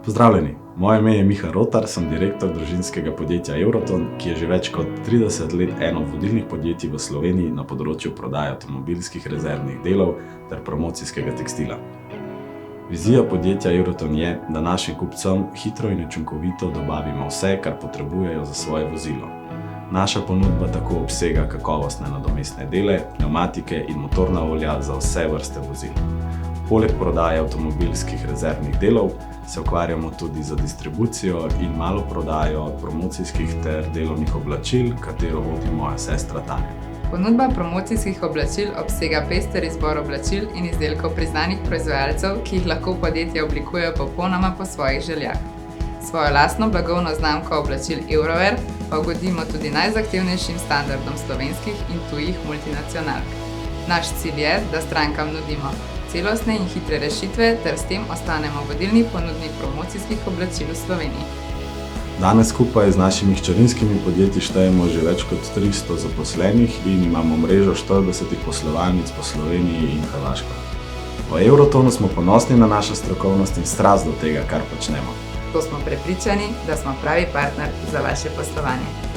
Pozdravljeni, moje ime je Miha Rotar, sem direktor družinskega podjetja Euroton, ki je že več kot 30 let eno od vodilnih podjetij v Sloveniji na področju prodaje avtomobilskih rezervnih delov ter promocijskega tekstila. Vizija podjetja Euroton je, da našim kupcem hitro in učinkovito dobavimo vse, kar potrebujejo za svoje vozilo. Naša ponudba tako obsega kakovostne nadomestne dele, pnevmatike in motorna olja za vse vrste vozil. Poleg prodaje avtomobilskih rezervnih delov se ukvarjamo tudi z distribucijo in maloprodajo promocijskih ter delovnih oblačil, katero vodi moja sestra Tanja. Ponudba promocijskih oblačil obsega pester izbor oblačil in izdelkov priznanih proizvajalcev, ki jih lahko podjetja oblikujejo popolnoma po svojih željah. Svojo lastno blagovno znamko oblačil Eurowear pa ugodimo tudi najzahtevnejšim standardom slovenskih in tujih multinacionalk. Naš cilj je, da strankam nudimo celostne in hitre rešitve ter s tem ostanemo vodilni ponudnik promocijskih oblačil v Sloveniji. Danes skupaj z našimi hčerinskimi podjetji štejemo že več kot 300 zaposlenih in imamo mrežo 40 poslovalnic po Sloveniji in Hrvaškem. V Eurotonu smo ponosni na našo strokovnost in strast do tega, kar počnemo. To smo prepričani, da smo pravi partner za vaše poslovanje.